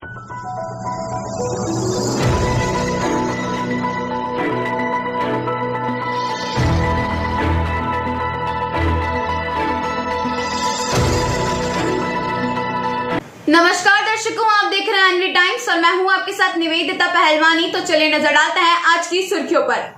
नमस्कार दर्शकों, आप देख रहे हैं एनवी टाइम्स और मैं हूं आपके साथ निवेदिता पहलवानी। तो चलिए नजर डालते हैं आज की सुर्खियों पर।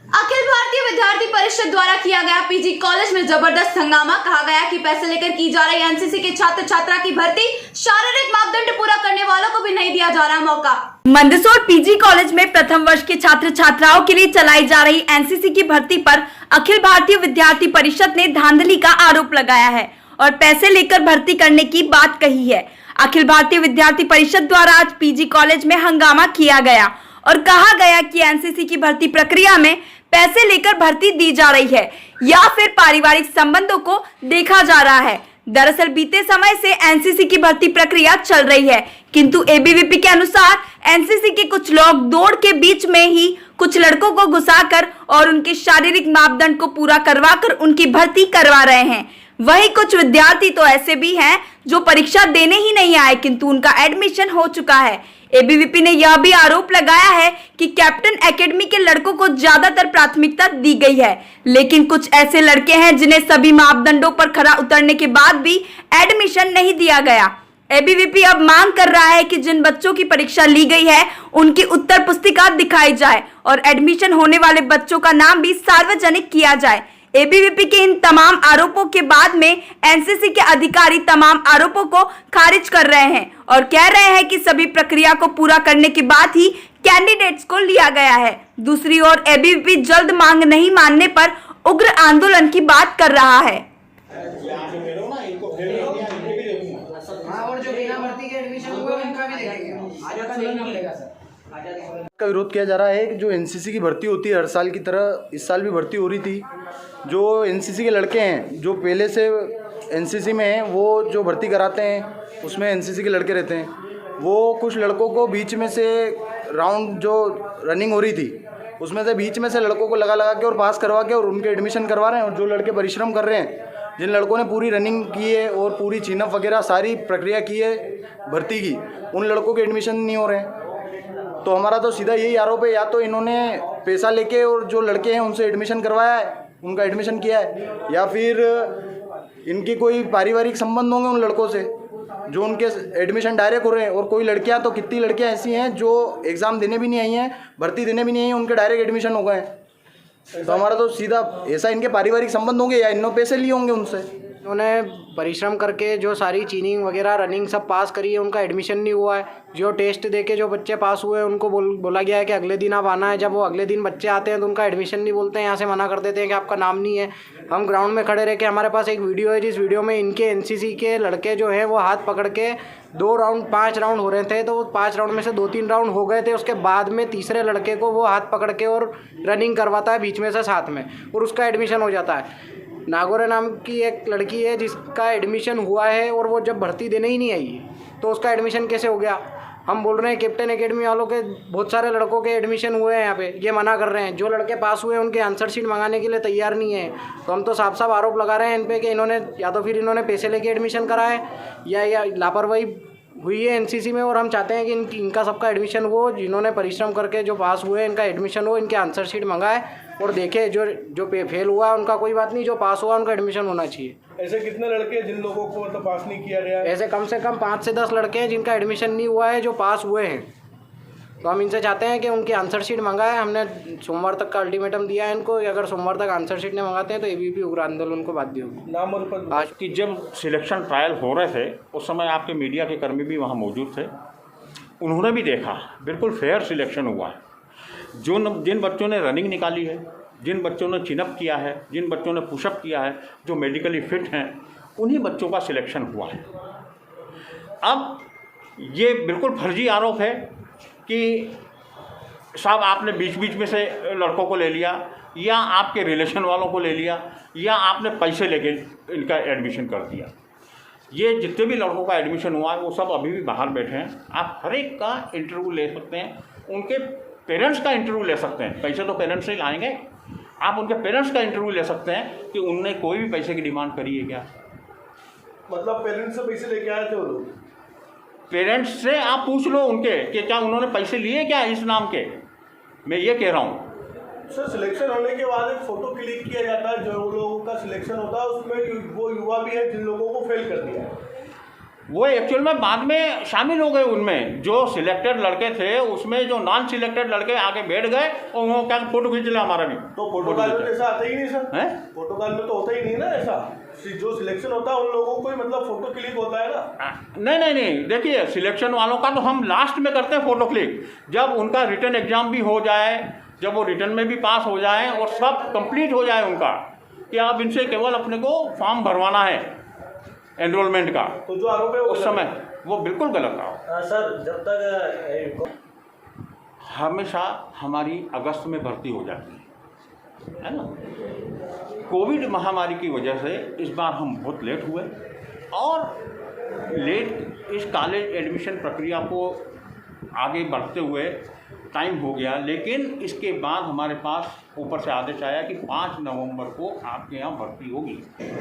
अखिल भारतीय विद्यार्थी परिषद द्वारा किया गया पीजी कॉलेज में जबरदस्त हंगामा। कहा गया कि पैसे लेकर की जा रही एनसीसी के छात्र छात्रा की भर्ती, शारीरिक मापदंड पूरा करने वालों को भी नहीं दिया जा रहा मौका। मंदसौर पीजी कॉलेज में प्रथम वर्ष के छात्र छात्राओं के लिए चलाई जा रही एनसीसी की भर्ती पर अखिल भारतीय विद्यार्थी परिषद ने धांधली का आरोप लगाया है और पैसे लेकर भर्ती करने की बात कही है। अखिल भारतीय विद्यार्थी परिषद द्वारा आज पीजी कॉलेज में हंगामा किया गया और कहा गया कि एनसीसी की भर्ती प्रक्रिया में पैसे लेकर भर्ती दी जा रही है या फिर पारिवारिक संबंधों को देखा जा रहा है। दरअसल बीते समय से एनसीसी की भर्ती प्रक्रिया चल रही है, किंतु एबीवीपी के अनुसार एनसीसी के कुछ लोग दौड़ के बीच में ही कुछ लड़कों को घुसाकर और उनके शारीरिक मापदंड को पूरा करवाकर उनकी भर्ती करवा रहे हैं। वहीं कुछ विद्यार्थी तो ऐसे भी हैं जो परीक्षा देने ही नहीं आए, किंतु उनका एडमिशन हो चुका है। एबीवीपी ने यह भी आरोप लगाया है कि कैप्टन एकेडमी के लड़कों को ज्यादातर प्राथमिकता दी गई है, लेकिन कुछ ऐसे लड़के हैं जिन्हें सभी मापदंडों पर खरा उतरने के बाद भी एडमिशन नहीं दिया गया। एबीवीपी अब मांग कर रहा है कि जिन बच्चों की परीक्षा ली गई है उनकी उत्तर पुस्तिका दिखाई जाए और एडमिशन होने वाले बच्चों का नाम भी सार्वजनिक किया जाए। एबीवीपी के इन तमाम आरोपों के बाद में एनसीसी के अधिकारी तमाम आरोपों को खारिज कर रहे हैं और कह रहे हैं कि सभी प्रक्रिया को पूरा करने के बाद ही कैंडिडेट्स को लिया गया है। दूसरी ओर एबीवीपी जल्द मांग नहीं मानने पर उग्र आंदोलन की बात कर रहा है। का विरोध किया जा रहा है कि जो एनसीसी की भर्ती होती है हर साल की तरह इस साल भी भर्ती हो रही थी। जो एनसीसी के लड़के हैं जो पहले से एनसीसी में हैं वो जो भर्ती कराते हैं उसमें एनसीसी के लड़के रहते हैं, वो कुछ लड़कों को बीच में से राउंड जो रनिंग हो रही थी उसमें से बीच में से लड़कों को लगा के और पास करवा के और उनके एडमिशन करवा रहे हैं। और जो लड़के परिश्रम कर रहे हैं, जिन लड़कों ने पूरी रनिंग की है और पूरी चिनअप वगैरह सारी प्रक्रिया की है भर्ती की, उन लड़कों के एडमिशन नहीं हो रहे हैं। तो हमारा तो सीधा यही आरोप है, या तो इन्होंने पैसा लेके और जो लड़के हैं उनसे एडमिशन करवाया है, उनका एडमिशन किया है, या फिर इनके कोई पारिवारिक संबंध होंगे उन लड़कों से जो उनके एडमिशन डायरेक्ट हो रहे हैं। और कोई लड़कियां तो कितनी लड़कियां ऐसी हैं जो एग्ज़ाम देने भी नहीं आई हैं, भर्ती देने भी नहीं आई हैं, उनके डायरेक्ट एडमिशन हो गए हैं। तो हमारा तो सीधा ऐसा इनके पारिवारिक संबंध होंगे या इन्होंने पैसे लिए होंगे उनसे। उन्होंने परिश्रम करके जो सारी चीनिंग वगैरह रनिंग सब पास करी है, उनका एडमिशन नहीं हुआ है। जो टेस्ट देके जो बच्चे पास हुए हैं उनको बोला गया है कि अगले दिन आप आना है। जब वो अगले दिन बच्चे आते हैं तो उनका एडमिशन नहीं बोलते हैं, यहाँ से मना कर देते हैं कि आपका नाम नहीं है। हम ग्राउंड में खड़े रह के, हमारे पास एक वीडियो है जिस वीडियो में इनके एनसीसी के लड़के जो हैं वो हाथ पकड़ के 5 राउंड हो रहे थे, तो 5 राउंड में से 2-3 राउंड हो गए थे। उसके बाद में तीसरे लड़के को वो हाथ पकड़ के और रनिंग करवाता है बीच में से साथ में, और उसका एडमिशन हो जाता है। नागौरे नाम की एक लड़की है जिसका एडमिशन हुआ है और वो जब भर्ती देने ही नहीं आई है तो उसका एडमिशन कैसे हो गया। हम बोल रहे हैं कैप्टन एकेडमी वालों के बहुत सारे लड़कों के एडमिशन हुए हैं, यहाँ पे ये मना कर रहे हैं। जो लड़के पास हुए हैं उनके आंसर शीट मंगाने के लिए तैयार नहीं है। तो हम तो साफ साफ आरोप लगा रहे हैं इन पे कि इन्होंने या तो फिर इन्होंने पैसे लेके एडमिशन करा है या लापरवाही हुई है एनसीसी में। और हम चाहते हैं कि इनका सबका एडमिशन हो, जिन्होंने परिश्रम करके जो पास हुए हैं इनका एडमिशन हो, इनके आंसर शीट मंगाए और देखे। जो फेल हुआ है उनका कोई बात नहीं, जो पास हुआ उनका एडमिशन होना चाहिए। ऐसे कितने लड़के हैं जिन लोगों को मतलब पास नहीं किया गया है? ऐसे कम से कम 5 से 10 लड़के हैं जिनका एडमिशन नहीं हुआ है, जो पास हुए हैं। तो हम इनसे चाहते हैं कि उनकी आंसर शीट मंगाए। हमने सोमवार तक का अल्टीमेटम दिया है इनको, अगर सोमवार तक आंसर शीट नहीं मंगाते हैं तो एबीवीपी उग्र आंदोलन को बाध्य होगी। नाम और पद आज की जब सिलेक्शन ट्रायल हो रहे थे उस समय आपके मीडिया के कर्मी भी वहाँ मौजूद थे, उन्होंने भी देखा बिल्कुल फेयर सिलेक्शन हुआ है। जिन बच्चों ने रनिंग निकाली है, जिन बच्चों ने चिनअप किया है, जिन बच्चों ने पुशअप किया है, जो मेडिकली फिट हैं, उन्हीं बच्चों का सिलेक्शन हुआ है। अब ये बिल्कुल फर्जी आरोप है कि साहब आपने बीच में से लड़कों को ले लिया या आपके रिलेशन वालों को ले लिया या आपने पैसे लेके इनका एडमिशन कर दिया। ये जितने भी लड़कों का एडमिशन हुआ है वो सब अभी भी बाहर बैठे हैं। आप हर एक का इंटरव्यू ले सकते हैं, उनके पेरेंट्स का इंटरव्यू ले सकते हैं। पैसे तो पेरेंट्स नहीं लाएंगे, आप उनके पेरेंट्स का इंटरव्यू ले सकते हैं कि उनने कोई भी पैसे की डिमांड करी है क्या। मतलब पेरेंट्स से पैसे लेके आए थे वो लोग? पेरेंट्स से आप पूछ लो उनके कि क्या उन्होंने पैसे लिए क्या इस नाम के, मैं ये कह रहा हूँ। सर सिलेक्शन होने के बाद एक फ़ोटो क्लिक किया जाता है, जो लोगों का सिलेक्शन होता है उसमें वो युवा भी है जिन लोगों को फेल कर दिया है। वो एक्चुअल में बाद में शामिल हो गए उनमें, जो सिलेक्टेड लड़के थे उसमें जो नॉन सिलेक्टेड लड़के आके बैठ गए और वो क्या फ़ोटो खींच लिया हमारा भी। तो प्रोटोकॉल में ऐसा आता ही नहीं सर, हैं? प्रोटोकॉल में तो होता ही नहीं ना ऐसा, जो सिलेक्शन होता है उन लोगों को ही मतलब फ़ोटो क्लिक होता है ना। नहीं, देखिए सिलेक्शन वालों का तो हम लास्ट में करते हैं फ़ोटो क्लिक, जब उनका रिटन एग्ज़ाम भी हो जाए, जब वो रिटर्न में भी पास हो जाए और सब कंप्लीट हो जाए उनका, कि आप इनसे केवल अपने को फॉर्म भरवाना है एनरोलमेंट का, तो जो आरोप है उस समय वो बिल्कुल गलत था। सर जब तक हमेशा हमारी अगस्त में भर्ती हो जाती है ना। कोविड महामारी की वजह से इस बार हम बहुत लेट हुए और इस कॉलेज एडमिशन प्रक्रिया को आगे बढ़ते हुए टाइम हो गया, लेकिन इसके बाद हमारे पास ऊपर से आदेश आया कि 5 नवंबर को आपके यहाँ भर्ती होगी।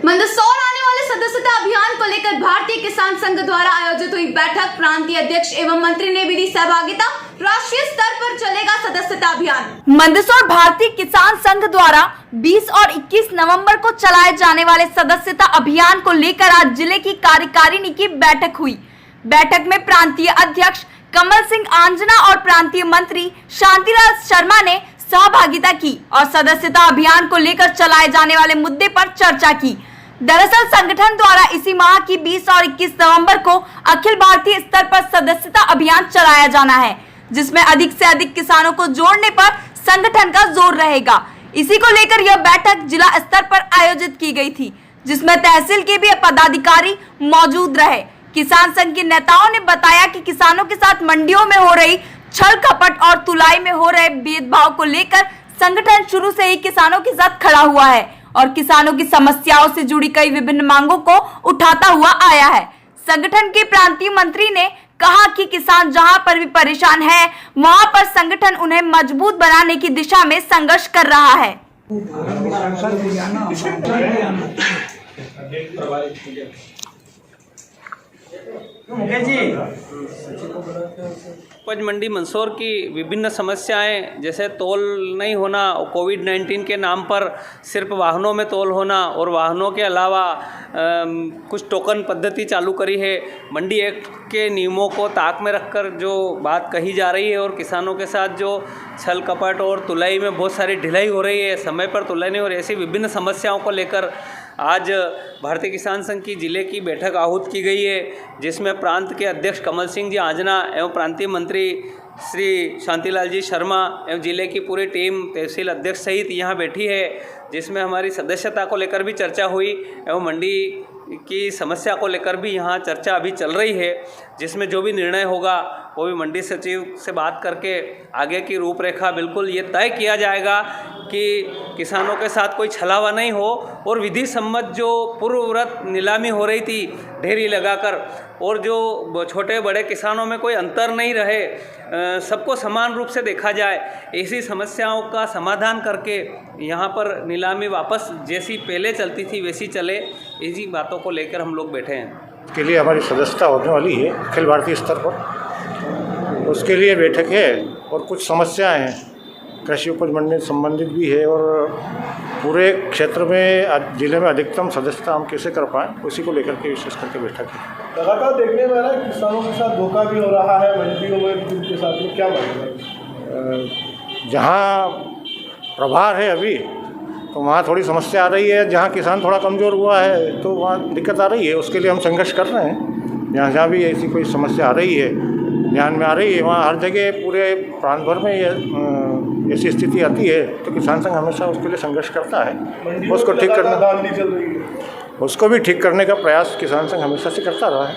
मंदसौर आने वाले सदस्यता अभियान को लेकर भारतीय किसान संघ द्वारा आयोजित हुई बैठक, प्रांतीय अध्यक्ष एवं मंत्री ने भी दी सहभागिता, राष्ट्रीय स्तर पर चलेगा सदस्यता अभियान। मंदसौर भारतीय किसान संघ द्वारा 20 और 21 नवंबर को चलाए जाने वाले सदस्यता अभियान को लेकर आज जिले की कार्यकारिणी की बैठक हुई। बैठक में प्रांतीय अध्यक्ष कमल सिंह आंजना और प्रांतीय मंत्री शांतिलाल शर्मा ने सहभागिता की और सदस्यता अभियान को लेकर चलाए जाने वाले मुद्दे पर चर्चा की। दरअसल संगठन द्वारा इसी माह की 20 और 21 नवंबर को अखिल भारतीय स्तर पर सदस्यता अभियान चलाया जाना है, जिसमें अधिक से अधिक किसानों को जोड़ने पर संगठन का जोर रहेगा। इसी को लेकर यह बैठक जिला स्तर पर आयोजित की गई थी, जिसमें तहसील के भी पदाधिकारी मौजूद रहे। किसान संघ के नेताओं ने बताया कि किसानों के साथ मंडियों में हो रही छल कपट और तुलाई में हो रहे भेदभाव को लेकर संगठन शुरू से ही किसानों के साथ खड़ा हुआ है और किसानों की समस्याओं से जुड़ी कई विभिन्न मांगों को उठाता हुआ आया है। संगठन के प्रांतीय मंत्री ने कहा कि किसान जहां पर भी परेशान है, वहां पर संगठन उन्हें मजबूत बनाने की दिशा में संघर्ष कर रहा है। उपज मंडी मंदसौर की विभिन्न समस्याएं, जैसे तोल नहीं होना और कोविड-19 के नाम पर सिर्फ वाहनों में तोल होना और वाहनों के अलावा कुछ टोकन पद्धति चालू करी है। मंडी एक्ट के नियमों को ताक में रखकर जो बात कही जा रही है और किसानों के साथ जो छल कपट और तुलाई में बहुत सारी ढिलाई हो रही है, समय पर तुलाई नहीं हो रही, ऐसी विभिन्न समस्याओं को लेकर आज भारतीय किसान संघ की जिले की बैठक आहूत की गई है, जिसमें प्रांत के अध्यक्ष कमल सिंह जी आंजना एवं प्रांतीय मंत्री श्री शांतिलाल जी शर्मा एवं जिले की पूरी टीम तहसील अध्यक्ष सहित यहाँ बैठी है, जिसमें हमारी सदस्यता को लेकर भी चर्चा हुई एवं मंडी की समस्या को लेकर भी यहाँ चर्चा अभी चल रही है, जिसमें जो भी निर्णय होगा वो भी मंडी सचिव से बात करके आगे की रूपरेखा बिल्कुल ये तय किया जाएगा कि किसानों के साथ कोई छलावा नहीं हो और विधि सम्मत जो पूर्ववत नीलामी हो रही थी ढेरी लगाकर और जो छोटे बड़े किसानों में कोई अंतर नहीं रहे, सबको समान रूप से देखा जाए, ऐसी समस्याओं का समाधान करके यहाँ पर नीलामी वापस जैसी पहले चलती थी वैसी चले, इसी बातों को लेकर हम लोग बैठे हैं। के लिए हमारी सदस्यता होने वाली है अखिल भारतीय स्तर पर, उसके लिए बैठक है और कुछ समस्याएं हैं कृषि उपज मंडी संबंधित भी है और पूरे क्षेत्र में जिले में अधिकतम सदस्यता हम कैसे कर पाएँ उसी को लेकर के विशेष करके बैठक है। लगातार देखने में आ रहा है किसानों के साथ धोखा भी हो रहा है मंडियों में, उनके साथ में क्या मांग जहाँ प्रभार है अभी तो वहाँ थोड़ी समस्या आ रही है, जहाँ किसान थोड़ा कमज़ोर हुआ है तो वहाँ दिक्कत आ रही है, उसके लिए हम संघर्ष कर रहे हैं। जहाँ भी ऐसी कोई समस्या आ रही है, ध्यान में आ रही है, वहाँ हर जगह पूरे प्रांत भर में ये ऐसी स्थिति आती है तो किसान संघ हमेशा उसके लिए संघर्ष करता है। उसको ठीक करना, उसको भी ठीक करने का प्रयास किसान संघ हमेशा से करता रहा है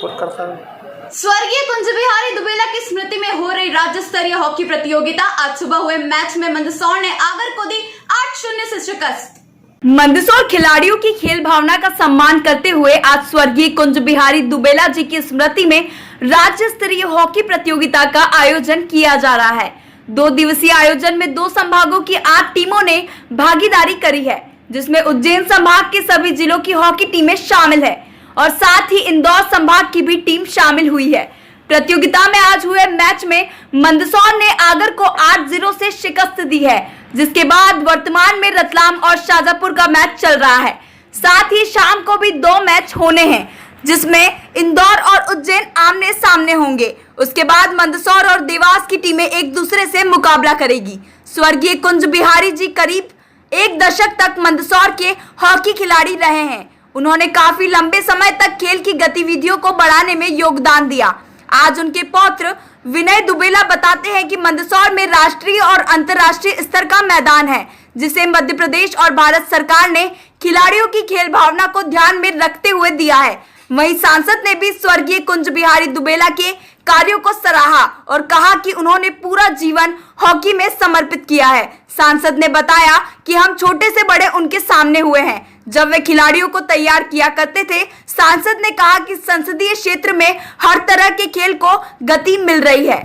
और करता है। स्वर्गीय कुंज बिहारी दुबेला की स्मृति में हो रही राज्य स्तरीय हॉकी प्रतियोगिता, आज सुबह हुए मैच में मंदसौर ने आगर को दी 8-0 से शिकस्त। मंदसौर खिलाड़ियों की खेल भावना का सम्मान करते हुए आज स्वर्गीय कुंज बिहारी दुबेला जी की स्मृति में राज्य स्तरीय हॉकी प्रतियोगिता का आयोजन किया जा रहा है। 2 दिवसीय आयोजन में 2 संभागों की 8 टीमों ने भागीदारी करी है, जिसमें उज्जैन संभाग के सभी जिलों की हॉकी टीमें शामिल है और साथ ही इंदौर संभाग की भी टीम शामिल हुई है। प्रतियोगिता में आज हुए मैच में मंदसौर ने आगर को 8-0 से शिकस्त दी है, जिसके बाद वर्तमान में रतलाम और शाजापुर का मैच चल रहा है। साथ ही शाम को भी 2 मैच होने हैं, जिसमें इंदौर और उज्जैन आमने सामने होंगे। उसके बाद मंदसौर और देवास की टीमें एक दूसरे से मुकाबला करेगी। स्वर्गीय कुंज बिहारी जी करीब 1 दशक तक मंदसौर के हॉकी खिलाड़ी रहे हैं। उन्होंने काफी लंबे समय तक खेल की गतिविधियों को बढ़ाने में योगदान दिया। आज उनके पौत्र विनय दुबेला बताते हैं कि मंदसौर में राष्ट्रीय और अंतर्राष्ट्रीय स्तर का मैदान है, जिसे मध्य प्रदेश और भारत सरकार ने खिलाड़ियों की खेल भावना को ध्यान में रखते हुए दिया है। वहीं सांसद ने भी स्वर्गीय कुंज बिहारी दुबेला के कार्यों को सराहा और कहा कि उन्होंने पूरा जीवन हॉकी में समर्पित किया है। सांसद ने बताया कि हम छोटे से बड़े उनके सामने हुए हैं जब वे खिलाड़ियों को तैयार किया करते थे। सांसद ने कहा कि संसदीय क्षेत्र में हर तरह के खेल को गति मिल रही है।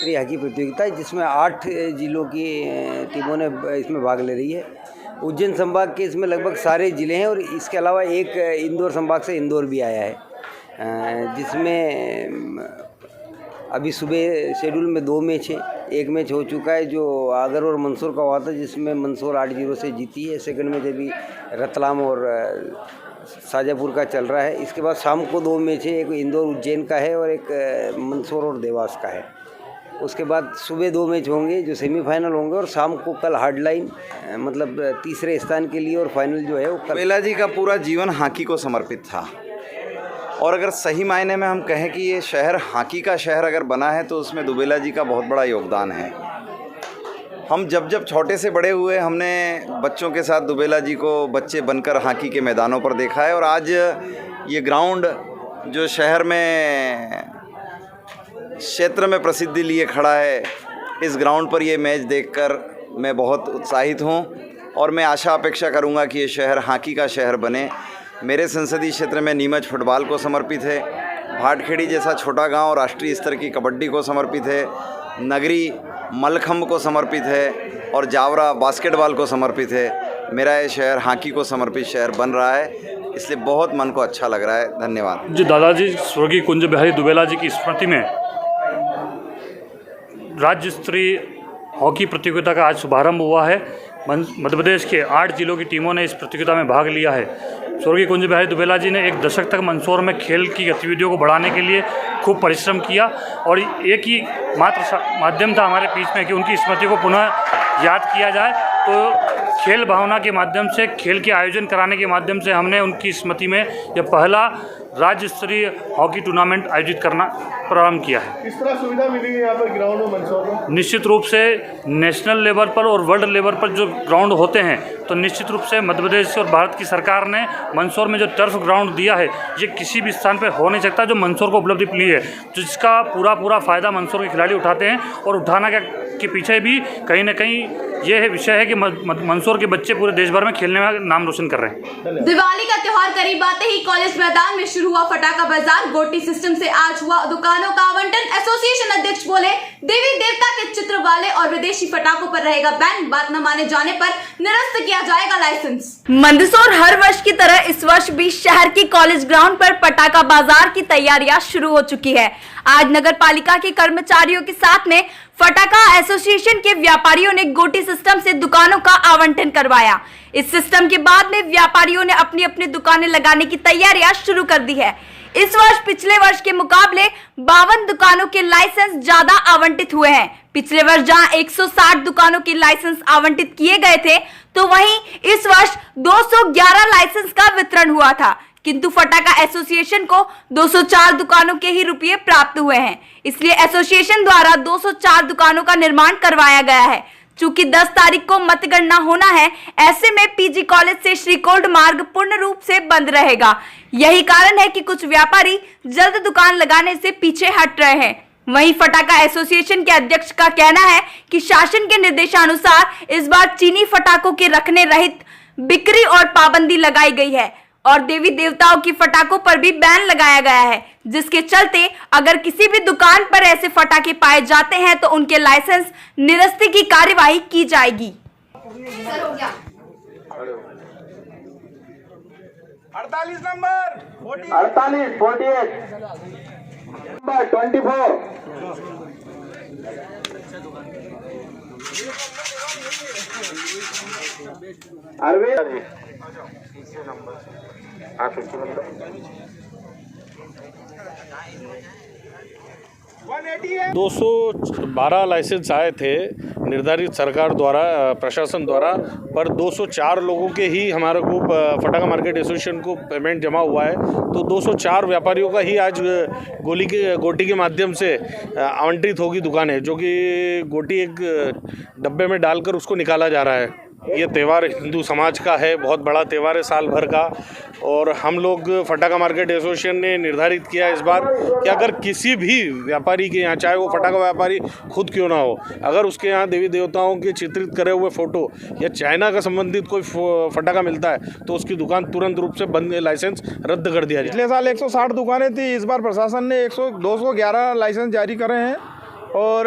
हॉकी प्रतियोगिता है जिसमें 8 जिलों की टीमों ने इसमें भाग ले रही है। उज्जैन संभाग के इसमें लगभग सारे ज़िले हैं और इसके अलावा एक इंदौर संभाग से इंदौर भी आया है, जिसमें अभी सुबह शेड्यूल में 2 मैच हैं। एक मैच हो चुका है जो आगर और मंदसौर का हुआ था, जिसमें मंदसौर 8-0 से जीती है। सेकंड मैच अभी रतलाम और शाजापुर का चल रहा है। इसके बाद शाम को 2 मैच है, एक इंदौर उज्जैन का है और एक मंदसौर और देवास का है। उसके बाद सुबह 2 मैच होंगे जो सेमीफाइनल होंगे और शाम को कल हार्डलाइन मतलब तीसरे स्थान के लिए और फाइनल जो है वो कल। दुबेला जी का पूरा जीवन हॉकी को समर्पित था और अगर सही मायने में हम कहें कि ये शहर हॉकी का शहर अगर बना है तो उसमें दुबेला जी का बहुत बड़ा योगदान है। हम जब छोटे से बड़े हुए हमने बच्चों के साथ दुबेला जी को बच्चे बनकर हॉकी के मैदानों पर देखा है और आज ये ग्राउंड जो शहर में क्षेत्र में प्रसिद्धि लिए खड़ा है, इस ग्राउंड पर ये मैच देखकर मैं बहुत उत्साहित हूँ और मैं आशा अपेक्षा करूँगा कि ये शहर हॉकी का शहर बने। मेरे संसदीय क्षेत्र में नीमच फुटबॉल को समर्पित है, भाटखेड़ी जैसा छोटा गांव राष्ट्रीय स्तर की कबड्डी को समर्पित है, नगरी मलखम्ब को समर्पित है और जावरा बास्केटबॉल को समर्पित है। मेरा ये शहर हॉकी को समर्पित शहर बन रहा है, इसलिए बहुत मन को अच्छा लग रहा है। धन्यवाद जी। दादाजी स्वर्गीय कुंज बिहारी दुबेला जी की स्मृति में राज्य स्तरीय हॉकी प्रतियोगिता का आज शुभारंभ हुआ है। मध्य प्रदेश के 8 जिलों की टीमों ने इस प्रतियोगिता में भाग लिया है। स्वर्गीय कुंज बिहारी दुबेला जी ने 1 दशक तक मंदसौर में खेल की गतिविधियों को बढ़ाने के लिए खूब परिश्रम किया और एक ही मात्र माध्यम था हमारे बीच में कि उनकी स्मृति को पुनः याद किया जाए। तो खेल भावना के माध्यम से, खेल के आयोजन कराने के माध्यम से हमने उनकी स्मृति में यह पहला राज्य स्तरीय हॉकी टूर्नामेंट आयोजित करना प्रारंभ किया है। किस तरह सुविधा मिली है यहाँ पर ग्राउंड में मंदसौर में? निश्चित रूप से नेशनल लेवल पर और वर्ल्ड लेवल पर जो ग्राउंड होते हैं तो निश्चित रूप से मध्य प्रदेश और भारत की सरकार ने मंदसौर में जो टर्फ ग्राउंड दिया है ये किसी भी स्थान पर हो नहीं सकता जो मंदसौर को उपलब्धि मिली है, जिसका पूरा फ़ायदा मंदसौर के खिलाड़ी उठाते हैं और उठाना के पीछे भी कहीं ना कहीं ये विषय है कि मंदसौर के बच्चे पूरे देश भर में खेलने में नाम रोशन कर रहे हैं। दिवाली का त्योहार करीब आते ही कॉलेज मैदान में शुरू हुआ फटाका बाजार। गोटी सिस्टम से आज हुआ दुकानों का आवंटन। एसोसिएशन अध्यक्ष बोले देवी देवता के चित्र वाले और विदेशी फटाकों पर रहेगा बैन, बात न माने जाने पर निरस्त किया जाएगा लाइसेंस। मंदसौर हर वर्ष की तरह इस वर्ष भी शहर के कॉलेज ग्राउंड पर पटाखा बाजार की तैयारियां शुरू हो चुकी है। आज नगर पालिका के कर्मचारियों के साथ में फटाखा एसोसिएशन के व्यापारियों ने गोटी सिस्टम से दुकानों का आवंटन करवाया। इस सिस्टम के बाद में व्यापारियों ने अपनी अपनी दुकानें लगाने की तैयारियां शुरू कर दी है। इस वर्ष पिछले वर्ष के मुकाबले 52 दुकानों के लाइसेंस ज्यादा आवंटित हुए हैं। पिछले वर्ष जहां 160 दुकानों के लाइसेंस आवंटित किए गए थे तो वहीं इस वर्ष 211 लाइसेंस का वितरण हुआ था, किंतु फटाखा एसोसिएशन को 204 दुकानों के ही रुपये प्राप्त हुए हैं। इसलिए एसोसिएशन द्वारा 204 दुकानों का निर्माण करवाया गया है। चूंकि 10 तारीख को मतगणना होना है, ऐसे में पीजी कॉलेज से श्रीकोल्ड मार्ग पूर्ण रूप से बंद रहेगा। यही कारण है कि कुछ व्यापारी जल्द दुकान लगाने से पीछे हट रहे हैं। वहीं फटाखा एसोसिएशन के अध्यक्ष का कहना है कि शासन के निर्देशानुसार इस बार चीनी फटाकों के रखने रहित बिक्री और पाबंदी लगाई गई है और देवी देवताओं की फटाकों पर भी बैन लगाया गया है, जिसके चलते अगर किसी भी दुकान पर ऐसे फटाके पाए जाते हैं तो उनके लाइसेंस निरस्ती की कार्यवाही की जाएगी। 48 नंबर 48 48 नंबर 24 अरविंद 212 लाइसेंस आए थे निर्धारित सरकार द्वारा, प्रशासन द्वारा, पर 204 लोगों के ही हमारे को फटाका मार्केट एसोसिएशन को पेमेंट जमा हुआ है। तो 204 व्यापारियों का ही आज गोटी के माध्यम से आवंटित होगी दुकानें, जो कि गोटी एक डब्बे में डालकर उसको निकाला जा रहा है। ये त्यौहार हिंदू समाज का है, बहुत बड़ा त्यौहार है साल भर का, और हम लोग फटाका मार्केट एसोसिएशन ने निर्धारित किया इस बार कि अगर किसी भी व्यापारी के यहाँ, चाहे वो फटाका व्यापारी खुद क्यों ना हो, अगर उसके यहाँ देवी देवताओं के चित्रित करे हुए फ़ोटो या चाइना का संबंधित कोई फटाका मिलता है तो उसकी दुकान तुरंत रूप से बंद, लाइसेंस रद्द कर दिया जाए। पिछले साल 160 दुकानें थी, इस बार प्रशासन ने 211 लाइसेंस जारी करे हैं और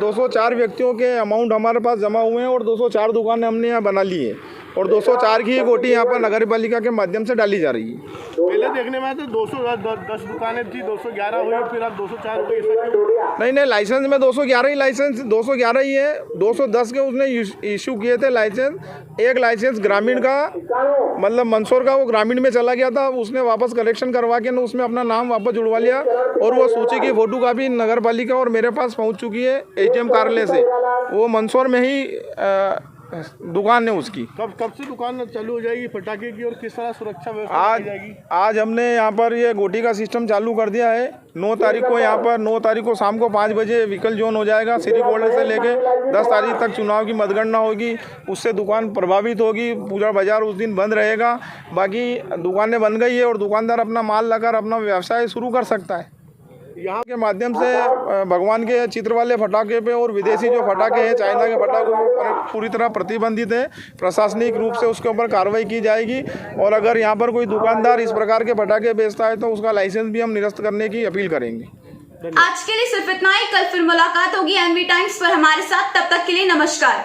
204 व्यक्तियों के अमाउंट हमारे पास जमा हुए हैं और 204 दुकानें हमने यहाँ बना ली है और 204 की गोटी यहाँ पर नगर पालिका के माध्यम से डाली जा रही है। पहले देखने में तो 210 दुकानें थी, 211 हुई, फिर अब 204 हो गई। नहीं, लाइसेंस में 211 ही लाइसेंस 211 ही है। 210 के उसने इशू किए थे लाइसेंस। एक लाइसेंस ग्रामीण का, मतलब मंदसौर का, वो ग्रामीण में चला गया था, उसने वापस करेक्शन करवा के उसमें अपना नाम वापस जुड़वा लिया और वो सूची की फोटो कापी नगर पालिका और मेरे पास पहुँच चुकी है ATM कार्यालय से। वो मंदसौर में ही दुकान है उसकी। कब से दुकान चालू हो जाएगी फटाके की और किस तरह सुरक्षा व्यवस्था की जाएगी? आज हमने यहाँ पर ये गोटी का सिस्टम चालू कर दिया है। 9 तारीख को यहाँ पर 9 तारीख को शाम को 5 बजे व्हीकल जोन हो जाएगा। सिटी कॉर्नर से लेके 10 तारीख तक चुनाव की मतगणना होगी, उससे दुकान प्रभावित होगी। पूजा बाजार उस दिन बंद रहेगा। बाकी दुकानें बन गई है और दुकानदार अपना माल लाकर अपना व्यवसाय शुरू कर सकता है। यहाँ के माध्यम से भगवान के चित्र वाले फटाके पे और विदेशी जो फटाके हैं, चाइना के फटाकों पर पूरी तरह प्रतिबंधित है। प्रशासनिक रूप से उसके ऊपर कार्रवाई की जाएगी और अगर यहाँ पर कोई दुकानदार इस प्रकार के फटाके बेचता है तो उसका लाइसेंस भी हम निरस्त करने की अपील करेंगे। आज के लिए सिर्फ इतना ही। कल फिर मुलाकात होगी NV टाइम्स पर हमारे साथ। तब तक के लिए नमस्कार।